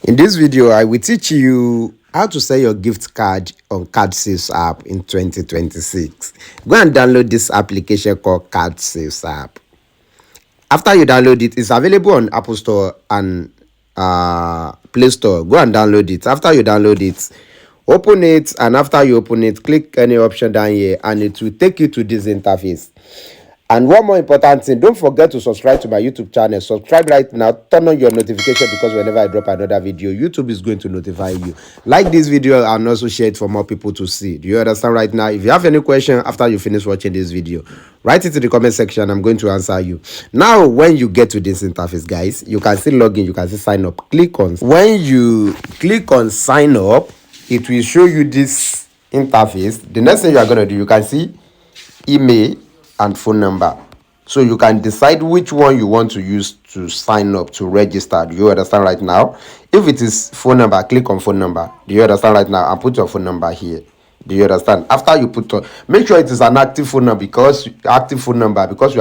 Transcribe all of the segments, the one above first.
In this video, I will teach you how to sell your gift card on cardsale app in 2026. Go and download this application called cardsale app. After you download it, it's available on Apple Store and Play Store. Go and download it. After you download it, open it, and after you open it, click any option down here and it will take you to this interface. And one more important thing, don't forget to subscribe to my YouTube channel. Subscribe right now, turn on your notification, because whenever I drop another video, YouTube is going to notify you. Like this video and also share it for more people to see. Do you understand right now? If you have any question after you finish watching this video, write it in the comment section. I'm going to answer you. Now, when you get to this interface, guys, you can see login, you can see sign up. When you click on sign up, it will show you this interface. The next thing you are going to do, you can see email and phone number, so you can decide which one you want to use to sign up, to register. Do you understand right now? If it is phone number, click on phone number. Do you understand right now? And put your phone number here. Do you understand? After you put on, make sure it is an active phone number, because you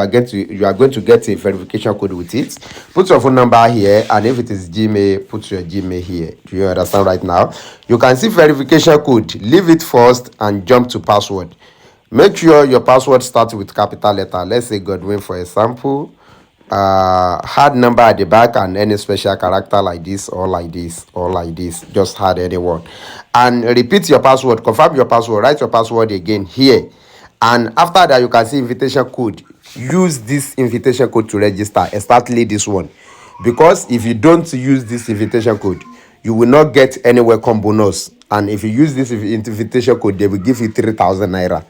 are going to get a verification code with it. Put your phone number here, and if it is Gmail, put your Gmail here. Do you understand right now? You can see verification code, leave it first and jump to password. Make sure your password starts with capital letter. Let's say Godwin for example. Hard number at the back and any special character like this or like this or like this. Just add anyone. And repeat your password. Confirm your password. Write your password again here. And after that, you can see invitation code. Use this invitation code to register, especially this one. Because if you don't use this invitation code, you will not get any welcome bonus. And if you use this invitation code, they will give you 3,000 naira.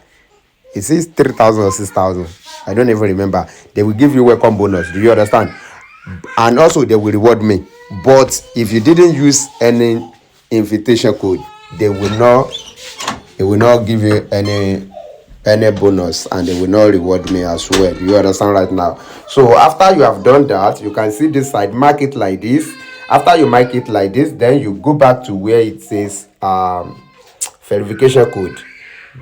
It says 3,000 or 6,000. I don't even remember. They will give you welcome bonus. Do you understand? And also they will reward me. But if you didn't use any invitation code, they will not give you any bonus, and they will not reward me as well. Do you understand right now? So after you have done that, you can see this side, mark it like this. After you mark it like this, then you go back to where it says verification code.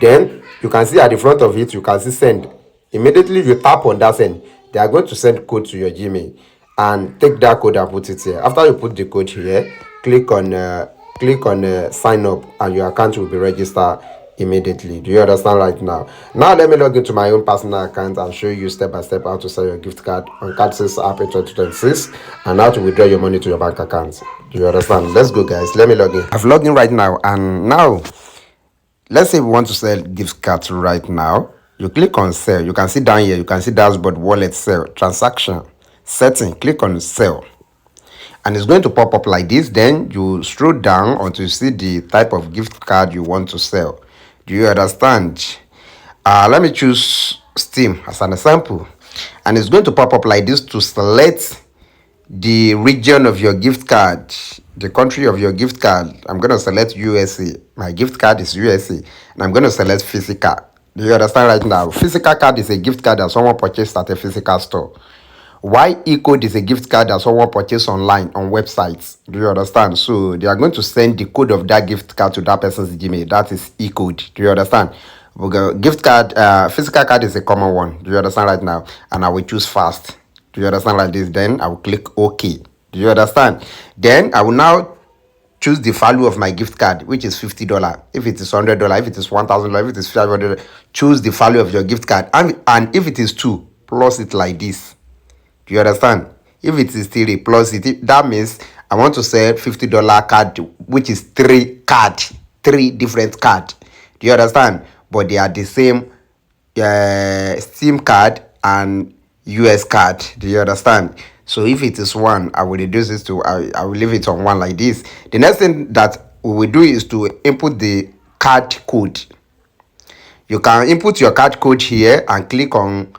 Then you can see at the front of it, you can see send. Immediately you tap on that send, they are going to send code to your Gmail, and take that code and put it here. After you put the code here, click on sign up, and your account will be registered immediately. Do you understand right now? Now let me log into my own personal account and show you step by step how to sell your gift card on cardsale app in 2026, and how to withdraw your money to your bank account. Do you understand? Let's go, guys. Let me log in. I've logged in right now, and now let's say we want to sell gift cards right now. You click on sell. You can see down here, you can see dashboard, wallet, sell, transaction, setting. Click on sell, and it's going to pop up like this. Then you scroll down until you see the type of gift card you want to sell. Do you understand? Let me choose Steam as an example, and it's going to pop up like this to select the region of your gift card, the country of your gift card. I'm going to select USA. My gift card is USA, and I'm going to select physical. Do you understand right now? Physical card is a gift card that someone purchased at a physical store. While e-code is a gift card that someone purchased online on websites. Do you understand? So they are going to send the code of that gift card to that person's Gmail. That is e-code. Do you understand? Gift card, physical card is a common one. Do you understand right now? And I will choose fast. Do you understand like this? Then I will click OK. Do you understand? Then I will now choose the value of my gift card, which is $50. If it is $100, if it is $1,000, if it is $500, choose the value of your gift card. And if it is 2, plus it like this. Do you understand? If it is 3, plus it, that means I want to sell $50 card, which is 3 different cards. Do you understand? But they are the same Steam card and US card. Do you understand? So if it is 1, I will reduce this to, I will leave it on 1 like this. The next thing that we will do is to input the card code. You can input your card code here and click on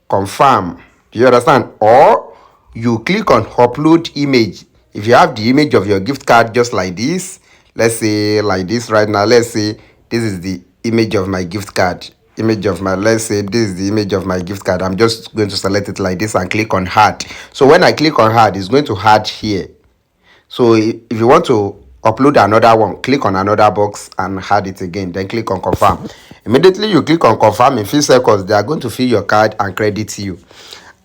confirm. Do you understand? Or you click on upload image. If you have the image of your gift card just like this, let's say like this right now, let's say this is the image of my gift card. Let's say this is the image of my gift card. I'm just going to select it like this and click on add. So when I click on add, it's going to add here. So if you want to upload another one, click on another box and add it again, then click on confirm. Immediately you click on confirm, in few seconds they are going to fill your card and credit you.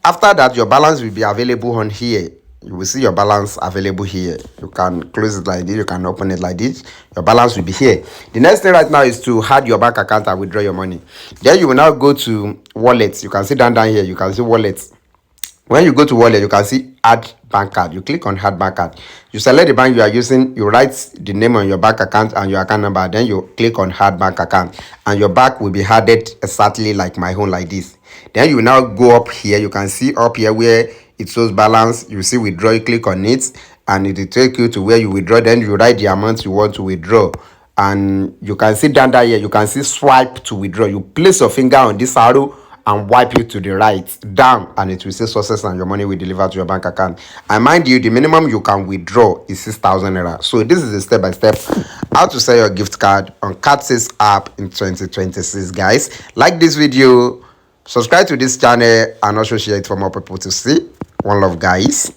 After that, your balance will be available on here. you will see your balance available here. You can close it like this, you can open it like this. Your balance will be here. The next thing right now is to add your bank account and withdraw your money. Then you will now go to wallets. You can see down here, you can see wallets. When you go to wallet, you can see add bank card. You click on add bank card. You select the bank you are using. You write the name on your bank account and your account number. Then you click on add bank account, and your bank will be added exactly like my own, like this. Then you now go up here. You can see up here where it shows balance. You see withdraw. You click on it, and it will take you to where you withdraw. Then you write the amount you want to withdraw, and you can see down here. You can see swipe to withdraw. You place your finger on this arrow and wipe it to the right down, and it will say success and your money will deliver to your bank account. And mind you, the minimum you can withdraw is 6,000 naira. So this is a step-by-step how to sell your gift card on cardsale app in 2026. Guys, like this video, subscribe to this channel, and also share it for more people to see. One love, guys.